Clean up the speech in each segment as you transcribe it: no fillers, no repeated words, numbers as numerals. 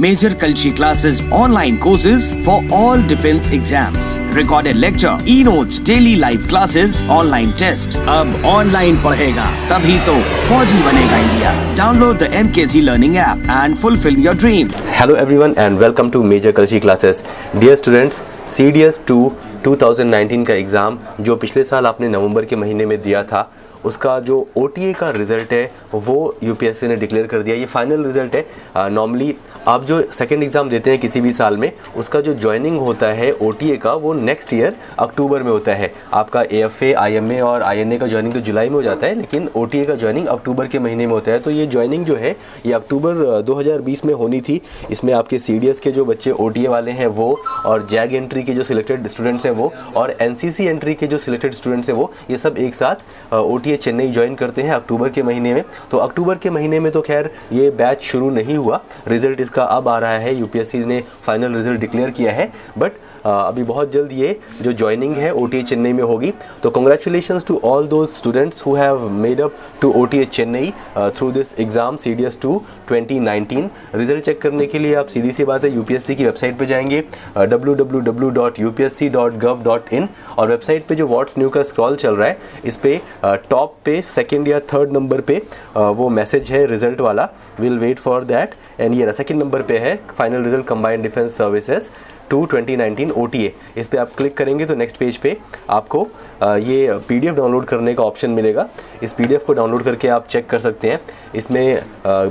Major Kalshi classes, online courses for all defense exams, recorded lecture, e-notes, daily live classes, online test. अब online पढ़ेगा तभी तो फौजी बनेगा India. Download the MKC Learning app and fulfill your dream. Hello everyone and welcome to Major Kalshi classes. Dear students, CDS 2 2019 का exam जो पिछले साल आपने नवंबर के महीने में दिया था, उसका जो OTA का रिज़ल्ट है वो UPSC ने डिक्लेयर कर दिया. ये फाइनल रिज़ल्ट है. नॉर्मली आप जो सेकेंड एग्ज़ाम देते हैं किसी भी साल में, उसका जो ज्वाइनिंग होता है OTA का वो नेक्स्ट ईयर अक्टूबर में होता है. आपका AFA, IMA और INA का ज्वाइनिंग तो जुलाई में हो जाता है, लेकिन OTA का ज्वाइनिंग अक्टूबर के महीने में होता है. तो ये ज्वाइनिंग जो है ये अक्टूबर 2020 में होनी थी. इसमें आपके CDS के जो बच्चे OTA वाले हैं वो, और JAG एंट्री के जो सिलेक्टेड स्टूडेंट्स हैं वो, और NCC एंट्री के जो सिलेक्टेड स्टूडेंट्स हैं वो, ये सब एक साथ OTA चेन्नई ज्वाइन करते हैं अक्टूबर के महीने में. तो अक्टूबर के महीने में तो खैर ये बैच शुरू नहीं हुआ. रिजल्ट इसका अब आ रहा है. UPSC ने फाइनल रिजल्ट डिक्लेयर किया है, बट अभी बहुत जल्द ये जो ज्वाइनिंग है OTA चेन्नई में होगी. तो congratulations to all those students who have made up to OTA Chennai through this exam CDS 2 2019. Result check करने के लिए आप सीधी सी बात है UPSC की वेबसाइट पे जाएंगे www.upsc.gov.in, और वेबसाइट पे जो व्हाट्स न्यू का स्क्रॉल चल रहा है, इस पे टॉप पे सेकंड या थर्ड नंबर पे वो मैसेज है रिजल्ट वाला. Will wait for that. And ये सेकंड नंबर पे है final result combined defence services 2 2019 OTA. इस पे आप क्लिक करेंगे तो नेक्स्ट पेज पे आपको ये PDF डाउनलोड करने का ऑप्शन मिलेगा. इस PDF को डाउनलोड करके आप चेक कर सकते हैं. इसमें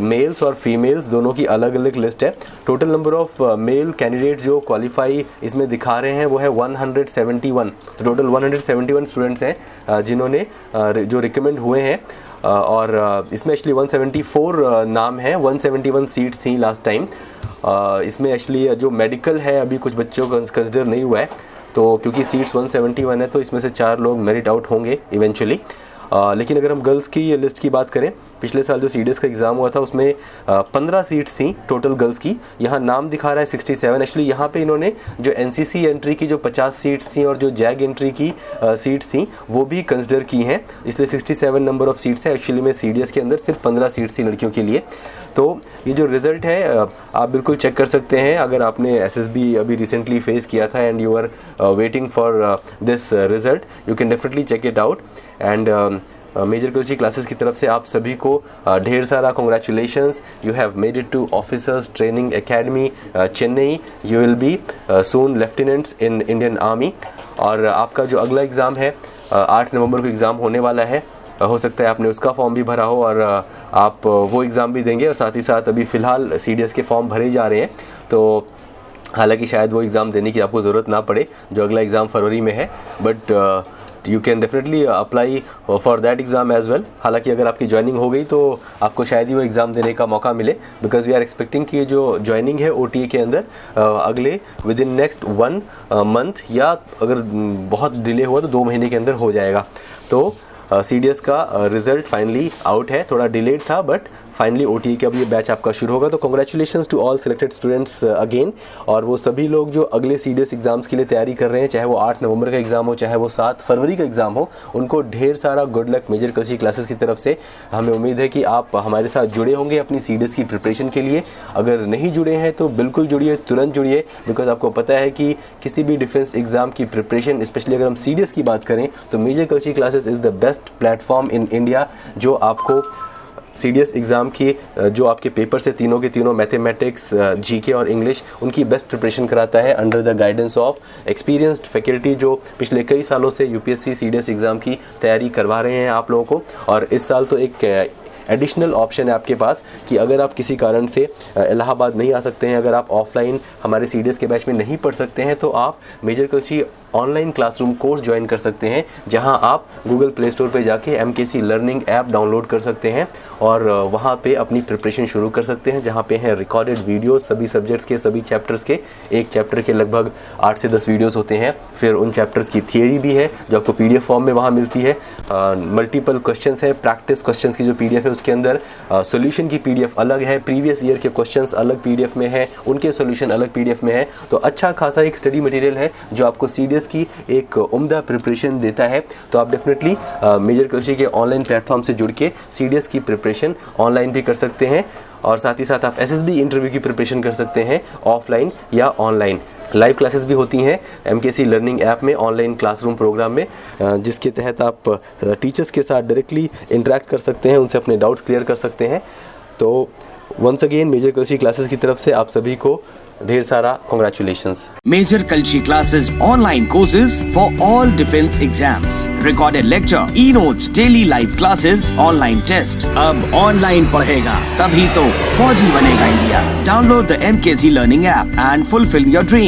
मेल्स और फीमेल्स दोनों की अलग अलग लिस्ट है. Total number of male candidates जो क्वालिफाई इसमें दिखा रहे हैं वो है 171. तो टोटल 171 स्टूडेंट्स हैं जिन्होंने जो रिकमेंड हुए हैं. और इसमें एक्चुअली 174 नाम है. 171 सीट्स थी लास्ट टाइम. इसमें एक्चुअली जो मेडिकल है अभी कुछ बच्चों का कंसिडर नहीं हुआ है, तो क्योंकि सीट्स 171 है तो इसमें से 4 लोग मेरिट आउट होंगे इवेंचुअली. लेकिन अगर हम गर्ल्स की लिस्ट की बात करें, पिछले साल जो CDS का एग्ज़ाम हुआ था उसमें 15 सीट्स थी टोटल गर्ल्स की. यहाँ नाम दिखा रहा है 67. एक्चुअली यहाँ पे इन्होंने जो NCC एंट्री की जो 50 सीट्स थी और जो JAG एंट्री की सीट्स थी वो भी कंसिडर की हैं, इसलिए 67 नंबर ऑफ़ सीट्स है. एक्चुअली में CDS के अंदर सिर्फ 15 सीट्स थी लड़कियों के लिए. तो ये जो रिज़ल्ट है आप बिल्कुल चेक कर सकते हैं. अगर आपने SSB अभी रिसेंटली फेस किया था and you are waiting for this result, you can definitely check it out. And major Kalshi classes की तरफ से आप सभी को ढेर सारा congratulations. You have made it to officers training academy Chennai. You will be soon lieutenants in Indian army. और आपका जो अगला एग्ज़ाम है 8 नवंबर को एग्ज़ाम होने वाला है. हो सकता है आपने उसका फॉर्म भी भरा हो और आप वो एग्ज़ाम भी देंगे. और साथ ही साथ अभी फ़िलहाल CDS के फॉर्म भरे जा रहे हैं, तो हालांकि शायद वो एग्ज़ाम देने की आपको ज़रूरत ना पड़े जो अगला एग्ज़ाम फरवरी में है, but you can definitely apply for that exam as well. हालांकि अगर आपकी ज्वाइनिंग हो गई तो आपको शायद ही वो एग्ज़ाम देने का मौका मिले, बिकॉज वी आर एक्सपेक्टिंग कि ये जो ज्वाइनिंग है OTA के अंदर अगले विद इन नेक्स्ट 1 मंथ, या अगर बहुत डिले हुआ तो 2 महीने के अंदर हो जाएगा. तो CDS का रिज़ल्ट फाइनली आउट है. थोड़ा डिलेड था बट फाइनली OTA का अब ये बैच आपका शुरू होगा. तो congratulations to all selected students again. और वो सभी लोग जो अगले CDS एग्ज़ाम्स के लिए तैयारी कर रहे हैं, चाहे वो 8 नवंबर का एग्ज़ाम हो चाहे वो 7 फरवरी का एग्ज़ाम हो, उनको ढेर सारा good luck major Kalshi classes की तरफ से. हमें उम्मीद है कि आप हमारे साथ जुड़े होंगे अपनी CDS की प्रिपरेशन के लिए. अगर नहीं जुड़े हैं तो बिल्कुल जुड़िए, तुरंत जुड़िए, बिकॉज आपको पता है कि किसी भी डिफेंस एग्ज़ाम की प्रिपरेशन, स्पेशली अगर हम CDS की बात करें, तो major Kalshi classes is the best platform in India जो आपको CDS एग्ज़ाम की जो आपके पेपर से तीनों के तीनों मैथमेटिक्स, GK और इंग्लिश, उनकी बेस्ट प्रिपरेशन कराता है under the guidance of experienced faculty जो पिछले कई सालों से UPSC CDS एग्ज़ाम की तैयारी करवा रहे हैं आप लोगों को. और इस साल तो एक एडिशनल ऑप्शन है आपके पास कि अगर आप किसी कारण से इलाहाबाद नहीं आ सकते हैं, अगर आप ऑफलाइन हमारे CDS के बैच में नहीं पढ़ सकते हैं, तो आप major Kalshi online classroom course join कर सकते हैं, जहां आप गूगल प्ले स्टोर पे जाके MKC लर्निंग ऐप डाउनलोड कर सकते हैं और वहां पे अपनी प्रिपरेशन शुरू कर सकते हैं, जहां पे हैं रिकॉर्डेड वीडियोस सभी सब्जेक्ट्स के, सभी चैप्टर्स के. एक चैप्टर के लगभग 8 से 10 वीडियोस होते हैं. फिर उन चैप्टर्स की थियरी भी है जो आपको PDF फॉर्म में वहाँ मिलती है. मल्टीपल क्वेश्चंस है, प्रैक्टिस क्वेश्चंस की जो PDF है उसके अंदर, सॉल्यूशन की PDF अलग है, प्रीवियस ईयर के क्वेश्चंस अलग PDF में है, उनके सॉल्यूशन अलग PDF में है. तो अच्छा खासा एक स्टडी मटेरियल है जो आपको CDS की एक उम्दा प्रिपरेशन देता है. तो आप डेफिनेटली मेजर कल्ची के ऑनलाइन प्लेटफॉर्म से जुड़ के CDS की प्रिपरेशन ऑनलाइन भी कर सकते हैं. और साथ ही साथ आप एसएसबी इंटरव्यू की प्रिपरेशन कर सकते हैं ऑफलाइन या ऑनलाइन। लाइव क्लासेस भी होती हैं एमकेसी लर्निंग ऐप में, ऑनलाइन क्लासरूम प्रोग्राम में, जिसके तहत आप टीचर्स के साथ डायरेक्टली इंटरेक्ट कर सकते हैं, उनसे अपने डाउट्स क्लियर कर सकते हैं। तो once again major Kalshi classes की तरफ से आप सभी को ढेर सारा congratulations. Major Kalshi classes online courses for all defense exams. Recorded lecture, e-notes, daily live classes, online test. अब online पढ़ेगा तभी तो फौजी बनेगा India. Download the MKC Learning app and fulfill your dream.